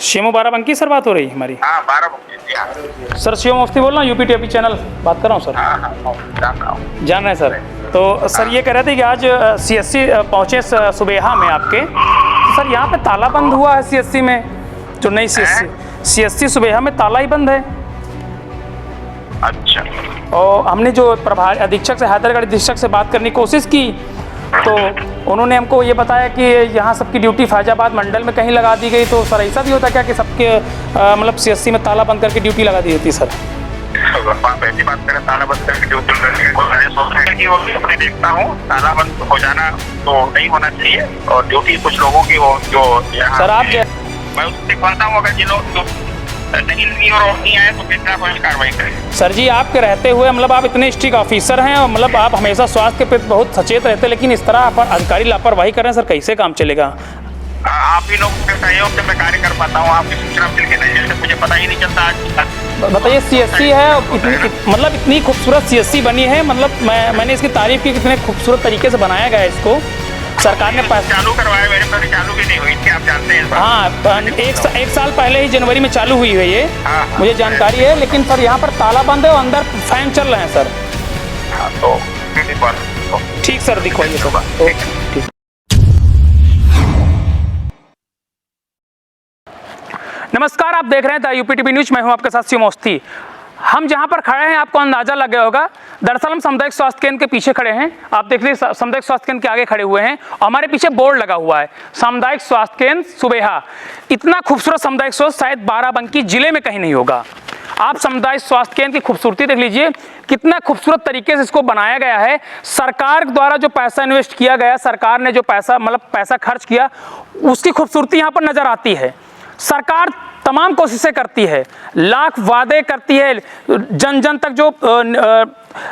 शेमो Barabanki sir बात हो रही है हमारी? हाँ, बाराबंकी। सर शिव मुफ्ती बोल रहा हूँ, यूपी टीवी चैनल बात कर रहा हूँ सर। हाँ, जान रहा हूँ। जान रहे हैं सर। तो सर ये कह रहे थे कि आज CSC पहुँचे सुबेहा में आपके, तो सर यहाँ पे ताला बंद हुआ है CSC में, जो नई CSC सुबेहा में ताला ही बंद है। अच्छा। और हमने जो प्रभारी अधीक्षक से, हैदरगढ़ अधीक्षक से बात करने की कोशिश की, तो उन्होंने हमको ये बताया कि यहाँ सबकी ड्यूटी फैजाबाद मंडल में कहीं लगा दी गई। तो सर ऐसा भी होता क्या कि सबके मतलब CSC में ताला बंद करके ड्यूटी लगा दी जाती है सर? पहली बात करें, ताला बंद करके ड्यूटी कि वो मैं देखता हूँ ताला बंद हो जाना तो नहीं होना चाहिए, और ड्यूटी कुछ लोगों की वो जो सर आप मैं उससे कहता हूँ अगर जिन लोग नहीं और नहीं आए तो फिर कार्रवाई करें। सर जी आपके रहते हुए मतलब आप इतने स्ट्रिक्ट ऑफिसर हैं और मतलब आप हमेशा स्वास्थ्य के प्रति बहुत सचेत रहते हैं, लेकिन इस तरह आप अधिकारी लापरवाही कर रहे हैं सर, कैसे काम चलेगा? आप ही लोगों के सहयोग से मैं कार्य कर पाता हूँ, आपकी सूचना मिल के नहीं, जैसे मुझे पता ही नहीं चलता आज। बताइए CSC है मतलब इतनी खूबसूरत CSC बनी है, मतलब मैंने इसकी तारीफ की, कितने खूबसूरत तरीके से बनाया गया है इसको। सरकार ने चालू करवाया, मेरे पास चालू भी नहीं हुई थी, आप जानते हैं। हाँ, एक साल पहले ही जनवरी में चालू हुई है ये। हाँ, मुझे जानकारी है, लेकिन सर यहाँ पर ताला बंद है और अंदर फैन चल रहे हैं सर। हाँ, तो ठीक सर, दिखवाइए सर। ठीक। नमस्कार, आप देख रहे हैं यूपी टीवी न्यूज, मैं हूं आपके साथ शिव मुफ्ती। हम जहां पर खड़े हैं आपको अंदाजा लग गया होगा, दरअसल हम सामुदायिक स्वास्थ्य केंद्र के पीछे खड़े हैं। आप देख लीजिए, सामुदायिक स्वास्थ्य केंद्र के आगे खड़े हुए हैं और हमारे पीछे बोर्ड लगा हुआ है सामुदायिक स्वास्थ्य केंद्र सुबेहा। इतना खूबसूरत सामुदायिक स्वास्थ्य शायद बाराबंकी जिले में कहीं नहीं होगा। आप सामुदायिक स्वास्थ्य केंद्र की खूबसूरती देख लीजिए, कितना खूबसूरत तरीके से इसको बनाया गया है। सरकार द्वारा जो पैसा इन्वेस्ट किया गया, सरकार ने जो पैसा खर्च किया, उसकी खूबसूरती यहाँ पर नजर आती है। सरकार तमाम कोशिशें करती है, लाख वादे करती है, जन जन तक जो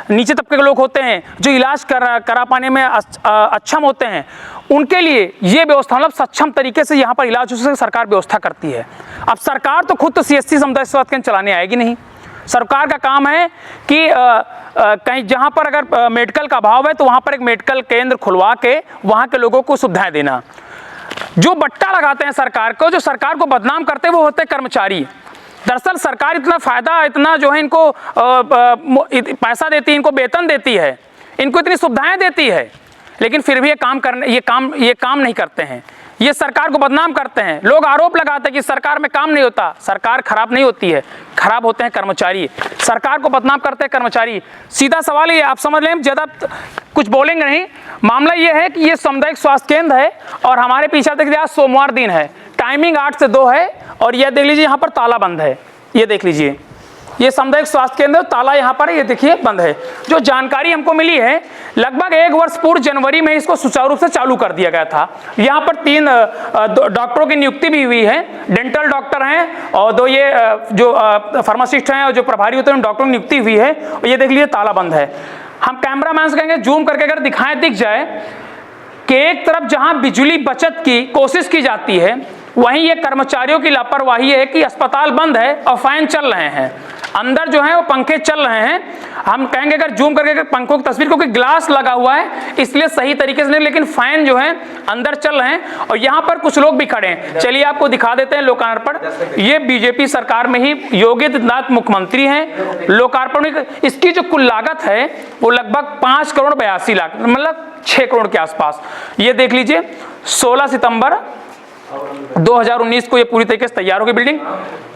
नीचे तबके के लोग होते हैं, जो इलाज करा पाने में अक्षम होते हैं, उनके लिए ये व्यवस्था मतलब सक्षम तरीके से यहाँ पर इलाज हो सके, सरकार व्यवस्था करती है। अब सरकार तो खुद तो CSC सामुदायिक स्वास्थ्य केंद्र चलाने आएगी नहीं। सरकार का काम है कि कहीं जहाँ पर अगर मेडिकल का अभाव है तो वहाँ पर एक मेडिकल केंद्र खुलवा के वहाँ के लोगों को सुविधाएं देना। जो बट्टा लगाते हैं सरकार को, जो सरकार को बदनाम करते हैं, वो होते हैं कर्मचारी। दरअसल सरकार इतना फायदा, इतना जो है इनको पैसा देती है, इनको वेतन देती है, इनको इतनी सुविधाएं देती है, लेकिन फिर भी ये काम नहीं करते हैं। ये सरकार को बदनाम करते हैं। लोग आरोप लगाते हैं कि सरकार में काम नहीं होता। सरकार खराब नहीं होती है, खराब होते हैं कर्मचारी। सरकार को बदनाम करते हैं कर्मचारी। सीधा सवाल ये, आप समझ लें, ज़्यादा कुछ बोलेंगे नहीं। मामला ये है कि ये सामुदायिक स्वास्थ्य केंद्र है और हमारे पीछे देख लीजिए आज सोमवार दिन है, टाइमिंग 8 से 2 है और ये देख लीजिए यहाँ पर ताला बंद है। ये देख लीजिए, ये सामुदायिक स्वास्थ्य केंद्र, ताला यहाँ पर ये देखिए बंद है। जो जानकारी हमको मिली है, लगभग 1 वर्ष पूर्व जनवरी में इसको सुचारू रूप से चालू कर दिया गया था। यहाँ पर 3 डॉक्टरों की नियुक्ति भी हुई है, डेंटल डॉक्टर हैं और 2 ये जो फार्मासिस्ट हैं और जो प्रभारी होते हैं, उन डॉक्टरों की नियुक्ति हुई है। और ये देख लीजिए ताला बंद है। हम कैमरा मैन से कहेंगे जूम करके अगर दिखाएं, दिख जाए कि एक तरफ जहाँ बिजली बचत की कोशिश की जाती है, वहीं ये कर्मचारियों की लापरवाही है कि अस्पताल बंद है और फैन चल रहे हैं, अंदर जो है वो पंखे चल रहे हैं। हम कहेंगे अगर जूम करके पंखों की तस्वीर, क्योंकि ग्लास लगा हुआ है इसलिए सही तरीके से नहीं, लेकिन फैन जो है अंदर चल रहे हैं और यहाँ पर कुछ लोग भी खड़े हैं। चलिए आपको दिखा देते हैं लोकार्पण। ये बीजेपी सरकार में ही योगी आदित्यनाथ मुख्यमंत्री हैं। लोकार्पण इसकी जो कुल लागत है वो लगभग 5 करोड़ 82 लाख, मतलब 6 करोड़ के आसपास। ये देख लीजिए, 16 सितंबर 2019 को ये पूरी तरीके से तैयार होगी बिल्डिंग।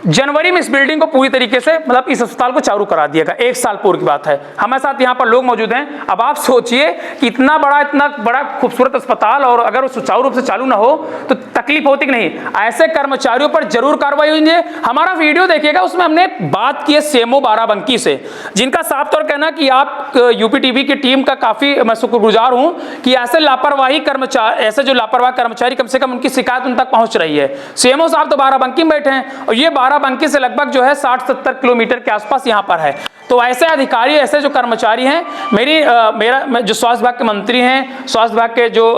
जनवरी में इस बिल्डिंग को पूरी तरीके से मतलब इस अस्पताल को चालू करा दिया गया। 1 साल पूर्व की बात है। हमारे साथ यहाँ पर लोग मौजूद हैं। अब आप सोचिए कि इतना बड़ा खूबसूरत अस्पताल और अगर वो सुचारू रूप से चालू ना हो तो तकलीफ होती कि नहीं। ऐसे कर्मचारियों पर जरूर कार्रवाई हुई है। हमारा वीडियो देखिएगा, उसमें हमने बात की है सेमो बाराबंकी से, जिनका साफ तौर कहना कि आप यूपी टीवी की टीम का काफी मैं शुक्रगुजार हूं कि ऐसे लापरवाही कर्मचारी, ऐसे जो लापरवाह कर्मचारी, कम से कम उनकी शिकायत उन तक पहुंच रही है। सीएमओ साहब तो बाराबंकी में बैठे हैं और ये बाराबंकी से लगभग जो है 60-70 किलोमीटर के आसपास यहाँ पर है। तो ऐसे अधिकारी, ऐसे जो कर्मचारी हैं, मेरा जो स्वास्थ्य विभाग के मंत्री हैं, स्वास्थ्य विभाग के जो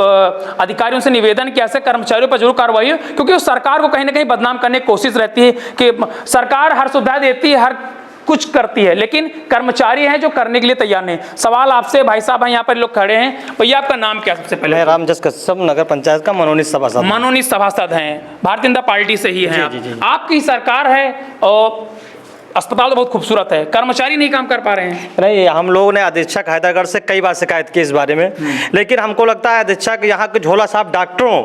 अधिकारियों से निवेदन कि ऐसे कर्मचारियों पर जरूर कार्रवाई हो, क्योंकि उस सरकार को कहीं ना कहीं बदनाम करने की कोशिश रहती है कि सरकार हर सुविधा देती है, हर कुछ करती है, लेकिन कर्मचारी हैं जो करने के लिए तैयार नहीं। सवाल आपसे भाई साहब हैं यहाँ पर लोग खड़े हैं, भैया आपका नाम क्या सबसे पहले? मैं रामजस कश्यप, नगर पंचायत का मनोनीत सभासद। मनोनीत सभासद हैं, भारतीय जनता पार्टी से ही हैं आप। आपकी सरकार है और अस्पताल तो बहुत खूबसूरत है, कर्मचारी नहीं काम कर पा रहे हैं। नहीं, हम लोगों ने अधीक्षक हैदरगढ़ से कई बार शिकायत की इस बारे में, लेकिन हमको लगता है अधीक्षक यहाँ के झोला साहब डॉक्टरों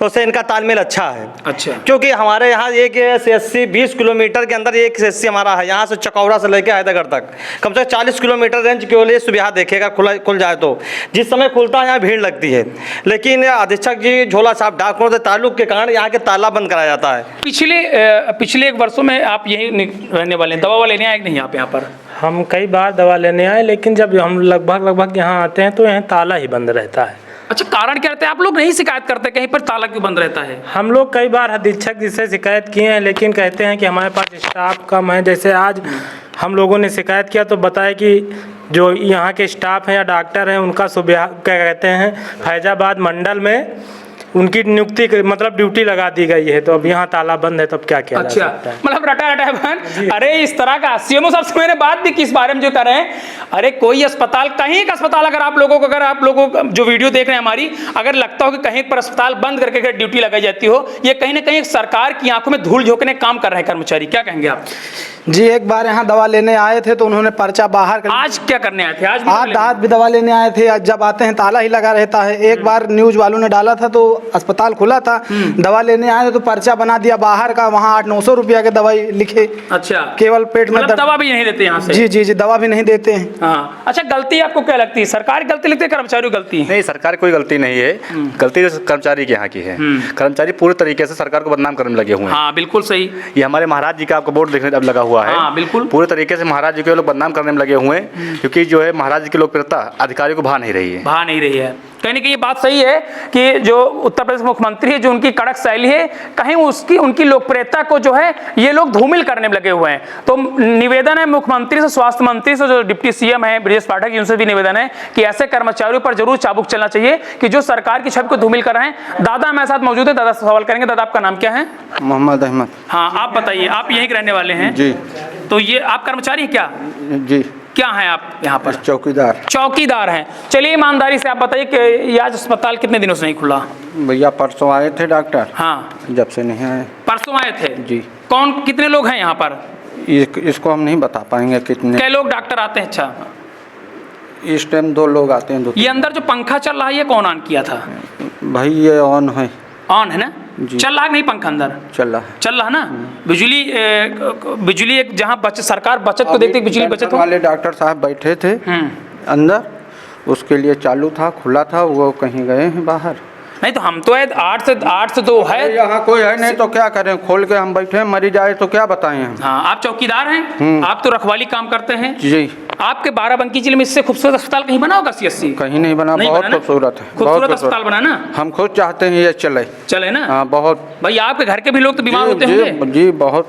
उससे इनका तालमेल अच्छा है। अच्छा, क्योंकि हमारे यहाँ एक CSC 20 किलोमीटर के अंदर एक CSC हमारा है, यहाँ से चकौरा से लेकर हैदरगढ़ तक कम से कम 40 किलोमीटर रेंज केवल ये सुविधा देखेगा, खुल जाए तो जिस समय खुलता है यहाँ भीड़ लगती है, लेकिन अधीक्षक जी झोला साहब डॉक्टरों से ताल्लुक के कारण यहाँ के ताला बंद कराया जाता है। पिछले एक वर्षों में आप यही रहने वाले हैं, दवा लेने आए कि नहीं आप यहाँ पर? हम कई बार दवा लेने आए, लेकिन जब हम लगभग यहाँ आते हैं तो यहाँ ताला ही बंद रहता है। अच्छा, कारण क्या रहता है? आप लोग नहीं शिकायत करते कहीं पर ताला क्यों बंद रहता है? हम लोग कई बार अधीक्षक जी से शिकायत किए हैं, लेकिन कहते हैं कि हमारे पास स्टाफ कम है। जैसे आज हम लोगों ने शिकायत किया तो बताया कि जो यहाँ के स्टाफ हैं या डॉक्टर हैं उनका सुबह क्या कहते हैं फैजाबाद मंडल में उनकी नियुक्ति मतलब ड्यूटी लगा दी गई है, तो अब यहाँ ताला बंद है, तो अब क्या किया जा सकता है? मतलब रटा बहन। अरे इस तरह का सीएमओ साहब से मैंने बात भी किस बारे में जो कर रहे हैं, अरे कोई अस्पताल, कहीं का अस्पताल अगर आप लोगों को जो वीडियो देख रहे हैं हमारी, अगर लगता हो कि कहीं पर अस्पताल बंद करके अगर ड्यूटी लगाई जाती हो, ये कहीं ना कहीं एक सरकार की आंखों में धूल झोंकने काम कर रहे हैं कर्मचारी, क्या कहेंगे आप? जी, एक बार यहाँ दवा लेने आए थे तो उन्होंने पर्चा बाहर कर। आज क्या करने आए थे? आज भी दवा लेने आए थे। जब आते हैं ताला ही लगा रहता है। एक बार न्यूज वालों ने डाला था तो अस्पताल खुला था, दवा लेने आए थे तो पर्चा बना दिया बाहर का, वहाँ 800-900 रुपया के दवाई लिखे। अच्छा, केवल पेट में मतलब दवा भी नहीं देते यहाँ से? जी, दवा भी नहीं देते हैं। हाँ, अच्छा, गलती आपको क्या लगती है, सरकार गलती लगती है, कर्मचारी गलती? नहीं, सरकार कोई गलती नहीं है, गलती कर्मचारी के यहाँ की है। कर्मचारी पूरी तरीके से सरकार को बदनाम करने लगे हुए हैं। हाँ, बिल्कुल सही। ये हमारे महाराज जी का आपको बोर्ड देखने अब लगा हुआ है। हाँ, बिल्कुल। पूरे तरीके से महाराज जी के लोग बदनाम करने में लगे हुए हैं, क्योंकि जो है महाराज जी की लोकप्रियता अधिकारियों को भा नहीं रही है। कहने की ये बात सही है कि जो उत्तर प्रदेश मुख्यमंत्री है, जो उनकी कड़क शैली है, कहीं उनकी लोकप्रियता को जो है ये लोग धूमिल करने में लगे हुए हैं। तो निवेदन है मुख्यमंत्री से, स्वास्थ्य मंत्री से, जो डिप्टी सीएम है ब्रजेश पाठक, उनसे भी निवेदन है कि ऐसे कर्मचारियों पर जरूर चाबुक चलना चाहिए कि जो सरकार की छवि को धूमिल कर रहे हैं। दादा हमारे साथ मौजूद है, दादा से सवाल करेंगे। दादा आपका नाम क्या है? मोहम्मद अहमद। हाँ, आप बताइए, आप यहीं के रहने वाले हैं? जी। तो ये आप कर्मचारी क्या? जी। क्या हैं आप यहाँ पर? चौकीदार हैं। चलिए ईमानदारी से आप बताइए कि आज अस्पताल कितने दिनों से नहीं खुला? भैया परसों आए थे डॉक्टर। हाँ, जब से नहीं आए। परसों आए थे? जी। कितने लोग हैं यहाँ पर? इसको हम नहीं बता पाएंगे कितने। क्या लोग डॉक्टर आते हैं? अच्छा, इस टाइम 2 लोग आते हैं। ये अंदर जो पंखा चल रहा है ये कौन ऑन किया था? भाई ये ऑन है। ऑन है ना? चल रहा है नहीं पंखा अंदर? चल रहा है ना। बिजली एक जहाँ सरकार बचत को देखती, बिजली बचत वाले डॉक्टर साहब बैठे थे अंदर, उसके लिए चालू था, खुला था, वो कहीं गए हैं बाहर। नहीं तो हम तो है 8 से तो है यहाँ कोई है नहीं तो क्या करें, खोल के हम बैठे हैं, मरीज आए तो क्या बताएं हम। हाँ, आप चौकीदार हैं, आप तो रखवाली काम करते हैं। जी। आपके बाराबंकी जिले में इससे खूबसूरत अस्पताल कहीं बना होगा? CSC कहीं नहीं बना, बहुत खूबसूरत है। खूबसूरत अस्पताल बना ना? हम खुद चाहते हैं ये चले ना। हाँ, बहुत। भाई आपके घर के भी लोग तो बीमार होते होंगे? जी, बहुत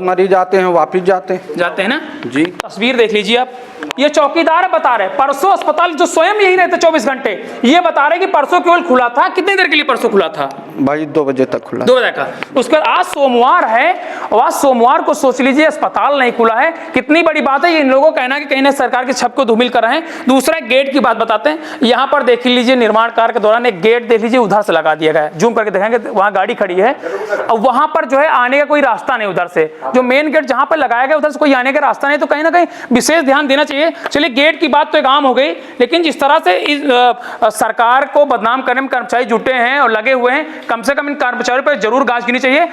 मरीज आते हैं, वापिस जाते हैं ना जी। तस्वीर देख लीजिए आप, ये चौकीदार बता रहे परसों अस्पताल जो स्वयं यही रहते 24 घंटे, ये बता रहे कि परसों केवल खुला था। कितनी देर के लिए परसों खुला था? भाई 2 बजे तक खुला। 2 बजे का। उसके बाद आज सोमवार है, और आज सोमवार को सोच लीजिए अस्पताल नहीं खुला है। कितनी बड़ी बात है। इन लोगों का कहना है कि कहीं ना सरकार की छवि को धूमिल कर रहे हैं। दूसरा एक गेट की बात बताते हैं। यहाँ पर देख लीजिए, निर्माण कार्य के दौरान एक गेट देख लीजिए उधर से लगा दिया गया है, जूम करके दिखाएंगे, वहाँ गाड़ी खड़ी है और वहां पर जो है आने का कोई रास्ता नहीं। उधर से जो मेन गेट जहां पर लगाया गया उधर से कोई आने का रास्ता नहीं, तो कहीं ना कहीं विशेष ध्यान देना चाहिए। चलिए, गेट की बात तो एक आम हो गई, लेकिन जिस तरह से इस सरकार को बदनाम करने में कर्मचारी जुटे हैं और लगे हुए हैं, कम से कम इन कर्मचारियों पर जरूर गाज गिरनी चाहिए।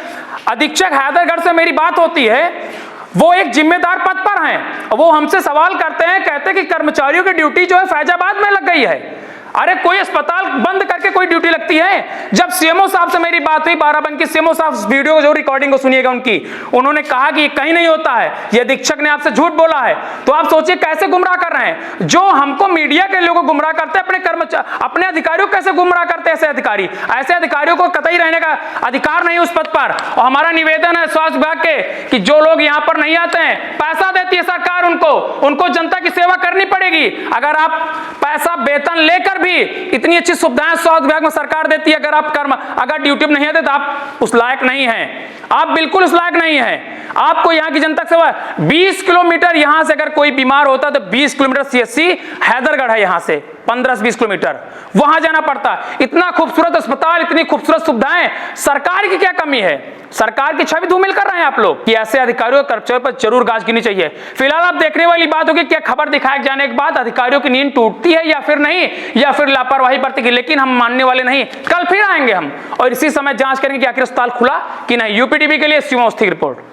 अधीक्षक हैदरगढ़ से मेरी बात होती है, वो एक जिम्मेदार पद पर हैं, वो हमसे सवाल करते हैं, कहते हैं कि कर्मचारियों की ड्यूटी जो है फैजाबाद में लग गई है। अरे कोई अस्पताल बंद करके कोई ड्यूटी लगती है? जब सीएमओ साहब से मेरी बात हुई, बाराबंकी सीएमओ साहब, वीडियो को जो रिकॉर्डिंग को सुनिएगा उनकी, उन्होंने कहा कि ये कहीं नहीं होता है, ये अधीक्षक ने आपसे झूठ बोला है। तो आप सोचिए कैसे गुमराह कर रहे हैं। जो हमको मीडिया के लोगों को गुमराह करते हैं, अपने कर्मचारी, अपने अधिकारियों को कैसे गुमराह करते हैं ऐसे अधिकारियों को कतई रहने का अधिकार नहीं उस पद पर। और हमारा निवेदन है स्वास्थ्य विभाग के कि जो लोग यहाँ पर नहीं आते हैं, पैसा देती है सरकार उनको जनता की सेवा करनी पड़ेगी। अगर आप पैसा वेतन लेकर भी भी इतनी अच्छी सुविधाएं स्वास्थ्य विभाग में सरकार देती है, अगर ड्यूटी में नहीं आते तो आप उस लायक नहीं हैं, आप बिल्कुल उस लायक नहीं हैं। आपको यहाँ की जनता सेवा 20 किलोमीटर, यहाँ से अगर कोई बीमार होता तो 20 किलोमीटर CHC हैदरगढ़ है, यहाँ से 15 से 20 किलोमीटर वहां जाना पड़ता। इतना खूबसूरत अस्पताल, इतनी खूबसूरत सुविधाएं, सरकार की क्या कमी है? सरकार की छवि धूमिल कर रहे हैं आप लोग कि ऐसे अधिकारियों कर्मचारियों पर जरूर गाज गिरनी चाहिए। फिलहाल आप देखने वाली बात होगी क्या खबर दिखाए जाने के बाद अधिकारियों की नींद टूटती है या फिर नहीं, या फिर लापरवाही बरतेगी, लेकिन हम मानने वाले नहीं। कल फिर आएंगे हम और इसी समय जांच करेंगे कि आखिर अस्पताल खुला कि नहीं। यूपीटीवी के लिए शिव अवस्थी की रिपोर्ट।